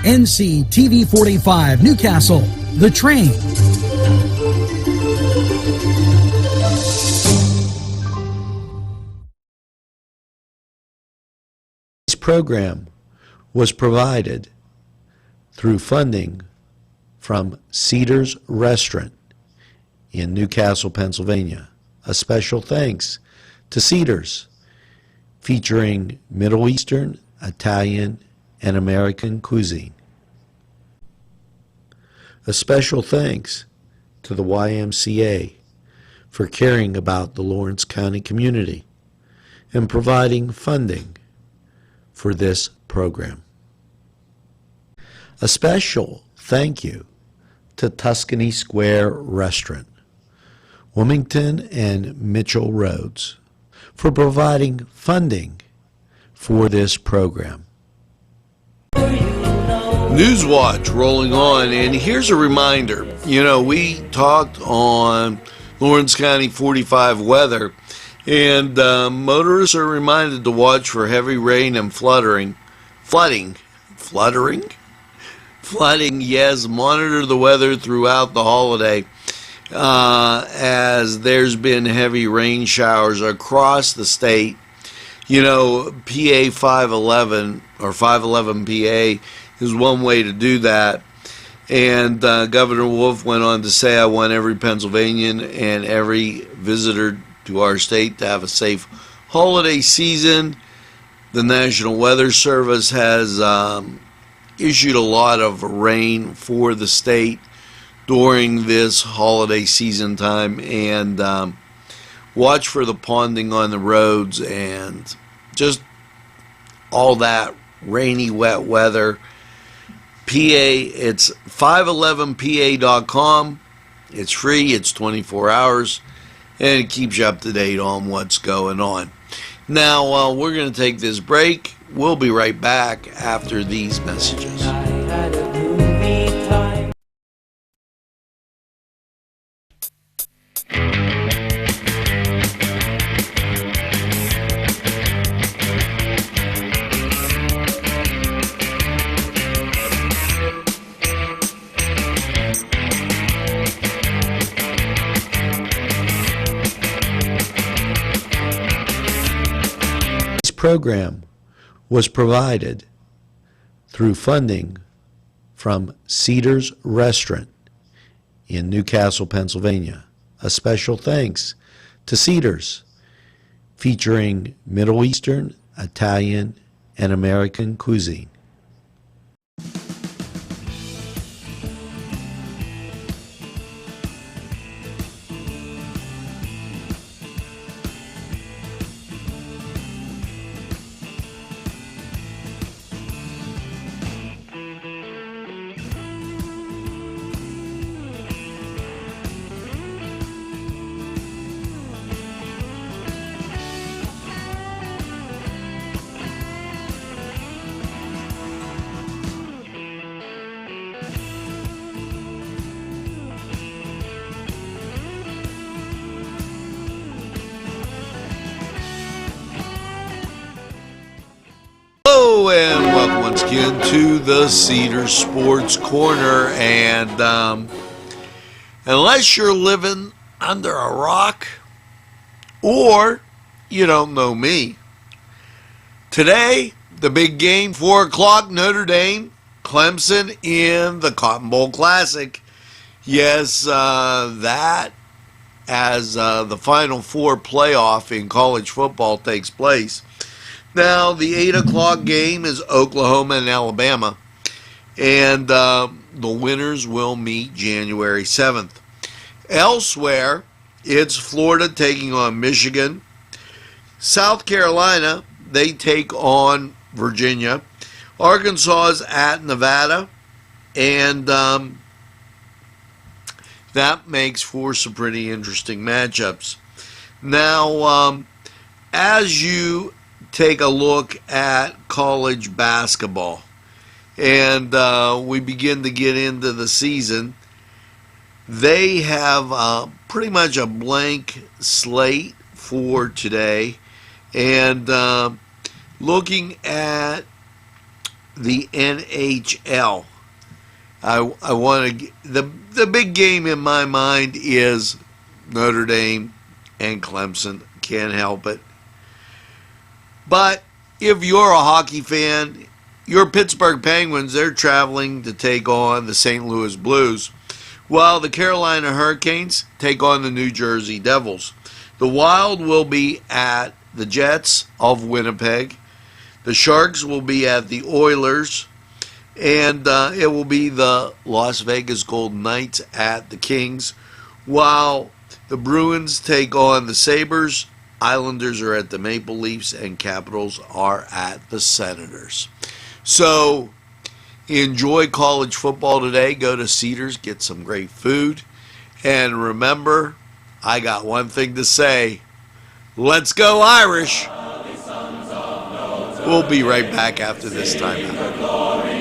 NCTV45 Newcastle, The Train. This program was provided through funding from Cedars Restaurant in Newcastle, Pennsylvania. A special thanks to Cedars, featuring Middle Eastern, Italian, and American cuisine. A special thanks to the YMCA for caring about the Lawrence County community and providing funding for this program. A special thank you to Tuscany Square Restaurant, Wilmington and Mitchell Roads, for providing funding for this program. NewsWatch rolling on, and here's a reminder. We talked on Lawrence County 45 weather, and motorists are reminded to watch for heavy rain and flooding. Yes, monitor the weather throughout the holiday, as there's been heavy rain showers across the state. PA 511 or 511 PA is one way to do that. And Governor Wolf went on to say, I want every Pennsylvanian and every visitor to our state to have a safe holiday season. The National Weather Service has issued a lot of rain for the state during this holiday season time, and watch for the ponding on the roads and just all that rainy, wet weather. It's 511pa.com. It's free, it's 24 hours, and it keeps you up to date on what's going on. Now, we're going to take this break. We'll be right back after these messages. Program was provided through funding from Cedars Restaurant in Newcastle, Pennsylvania. A special thanks to Cedars, featuring Middle Eastern, Italian, and American cuisine. Hello and welcome once again to the Cedar Sports Corner. And unless you're living under a rock or you don't know me, today the big game, 4 o'clock, Notre Dame, Clemson in the Cotton Bowl Classic. Yes, that as the Final Four playoff in college football takes place. Now, the 8 o'clock game is Oklahoma and Alabama, and the winners will meet January 7th. Elsewhere, it's Florida taking on Michigan. South Carolina, they take on Virginia. Arkansas is at Nevada, and that makes for some pretty interesting matchups. Now, as you take a look at college basketball, and we begin to get into the season, they have pretty much a blank slate for today. And looking at the NHL. I want to the big game in my mind is Notre Dame and Clemson. Can't help it. But if you're a hockey fan, your Pittsburgh Penguins, they're traveling to take on the St. Louis Blues, while the Carolina Hurricanes take on the New Jersey Devils. The Wild will be at the Jets of Winnipeg. The Sharks will be at the Oilers. And it will be the Las Vegas Golden Knights at the Kings, while the Bruins take on the Sabres. Islanders are at the Maple Leafs, and Capitals are at the Senators. So enjoy college football today. Go to Cedars, get some great food. And remember, I got one thing to say. Let's go Irish. We'll be right back after this timeout.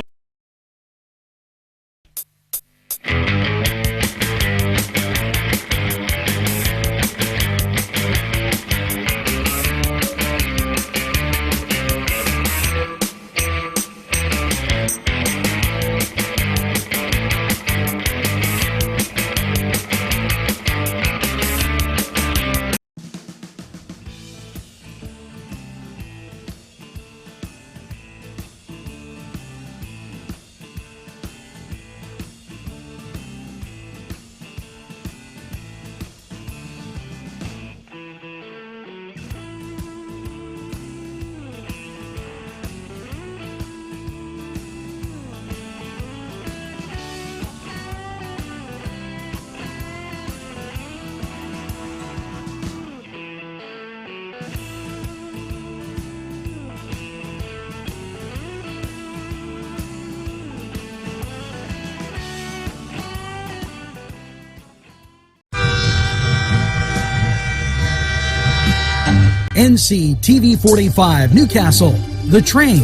NCTV45 Newcastle, The Train.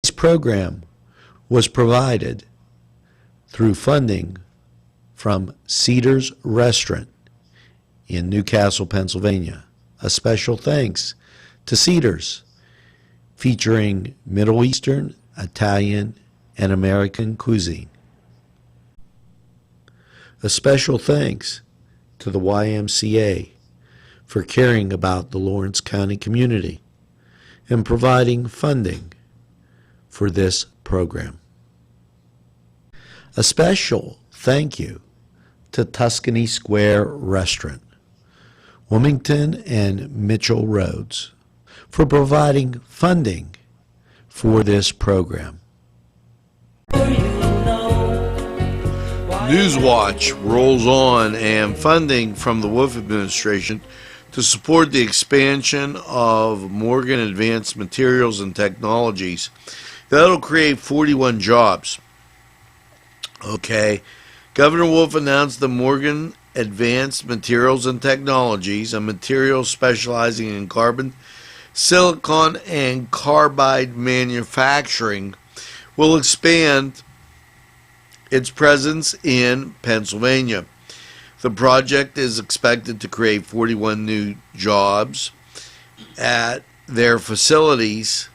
This program was provided through funding from Cedars Restaurant in Newcastle, Pennsylvania. A special thanks to Cedars, featuring Middle Eastern, Italian, and American cuisine. A special thanks to the YMCA for caring about the Lawrence County community and providing funding for this program. A special thank you to Tuscany Square Restaurant, Wilmington and Mitchell Roads, for providing funding for this program. NewsWatch rolls on, and funding from the Wolf administration to support the expansion of Morgan Advanced Materials and Technologies. That'll create 41 jobs. Okay. Governor Wolf announced the Morgan Advanced Materials and Technologies, a material specializing in carbon, silicon, and carbide manufacturing, will expand its presence in Pennsylvania. The project is expected to create 41 new jobs at their facilities.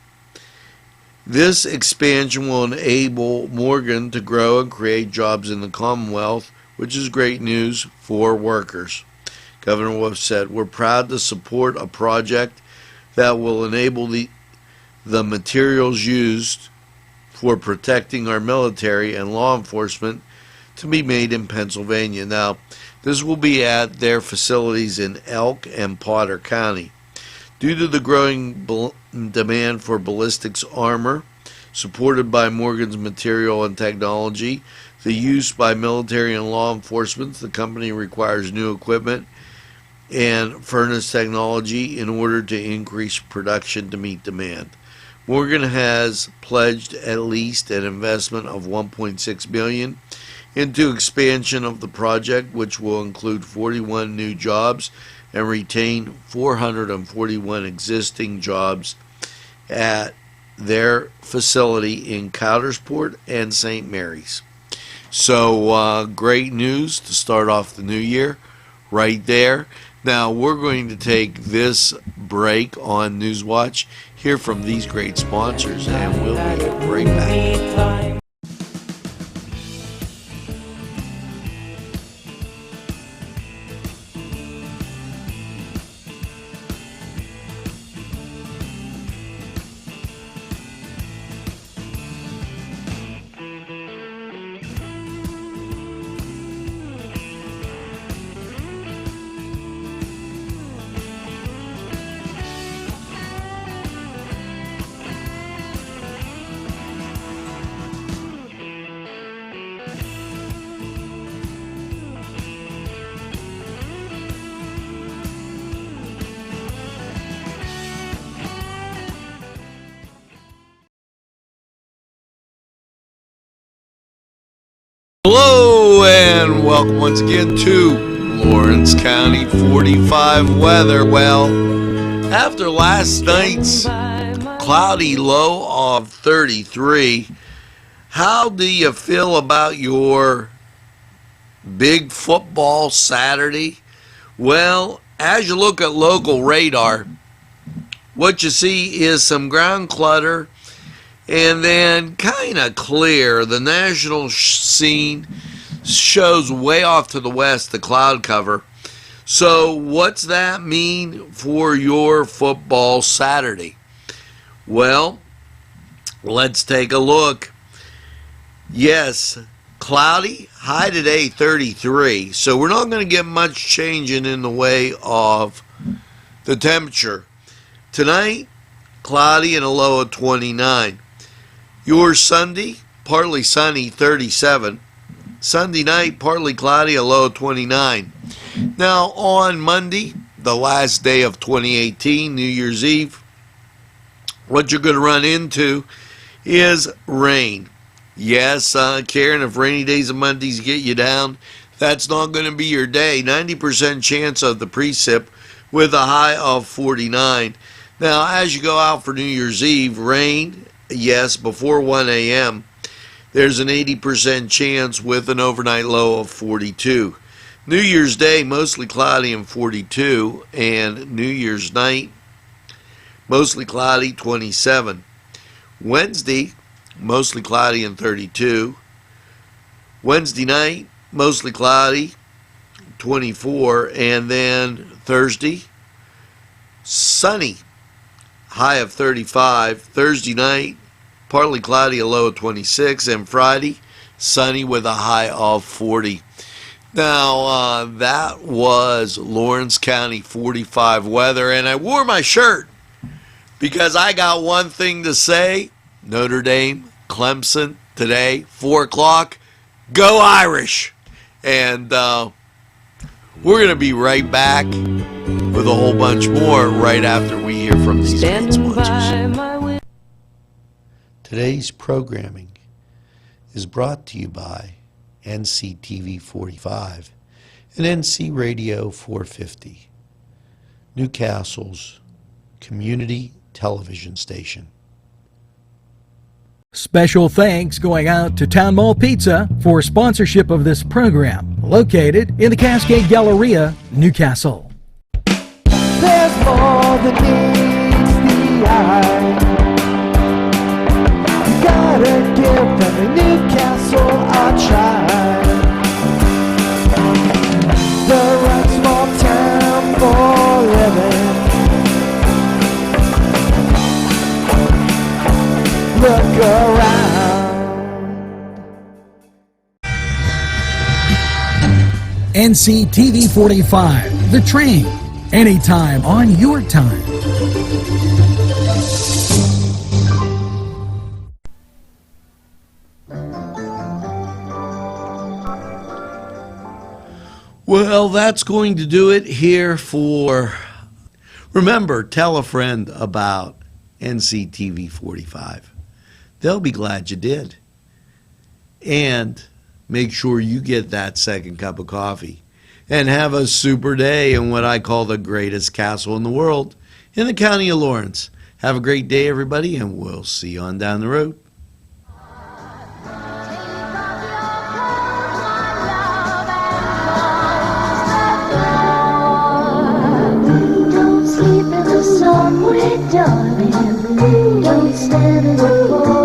This expansion will enable Morgan to grow and create jobs in the Commonwealth, which is great news for workers. Governor Wolf said, "We're proud to support a project that will enable the materials used for protecting our military and law enforcement to be made in Pennsylvania." Now, this will be at their facilities in Elk and Potter County. Due to the growing demand for ballistics armor, supported by Morgan's material and technology, the use by military and law enforcement, the company requires new equipment and furnace technology in order to increase production to meet demand. Morgan has pledged at least an investment of $1.6 billion into expansion of the project, which will include 41 new jobs and retain 441 existing jobs at their facility in Coudersport and St. Mary's. So great news to start off the new year right there. Now, we're going to take this break on NewsWatch, hear from these great sponsors, and we'll be right back. Hello and welcome once again to Lawrence County 45 weather. Well, after last night's cloudy low of 33, how do you feel about your big football Saturday? Well, as you look at local radar, what you see is some ground clutter and then kind of clear. The national scene shows way off to the west the cloud cover. So what's that mean for your football Saturday? Well, let's take a look. Yes, cloudy, high today 33. So we're not going to get much changing in the way of the temperature. Tonight, cloudy and a low of 29. Your Sunday, partly sunny, 37. Sunday night, partly cloudy, a low of 29. Now, on Monday, the last day of 2018, New Year's Eve, what you're going to run into is rain. Yes, Karen, if rainy days and Mondays get you down, that's not going to be your day. 90% chance of the precip with a high of 49. Now, as you go out for New Year's Eve, rain, yes, before 1 a.m., there's an 80% chance with an overnight low of 42. New Year's Day, mostly cloudy and 42, and New Year's night, mostly cloudy, 27. Wednesday, mostly cloudy and 32. Wednesday night, mostly cloudy, 24, and then Thursday, sunny, high of 35. Thursday night, partly cloudy, a low of 26. And Friday, sunny with a high of 40. Now, that was Lawrence County 45 weather. And I wore my shirt because I got one thing to say. Notre Dame, Clemson, today, 4 o'clock. Go Irish! And we're going to be right back with a whole bunch more right after we hear from these great sponsors. Today's programming is brought to you by NCTV45 and NC Radio 450, Newcastle's community television station. Special thanks going out to Town Mall Pizza for sponsorship of this program, located in the Cascade Galleria, Newcastle. There's more than meets the eye. You gotta give them Newcastle a try. The right small town for living. Look around. NCTV45, The Train, anytime on your time. Well, that's going to do it here for... Remember, tell a friend about NCTV45. They'll be glad you did. And make sure you get that second cup of coffee. And have a super day in what I call the greatest castle in the world, in the county of Lawrence. Have a great day, everybody, and we'll see you on down the road. Take off your clothes, my love, and call the darling, don't stand in the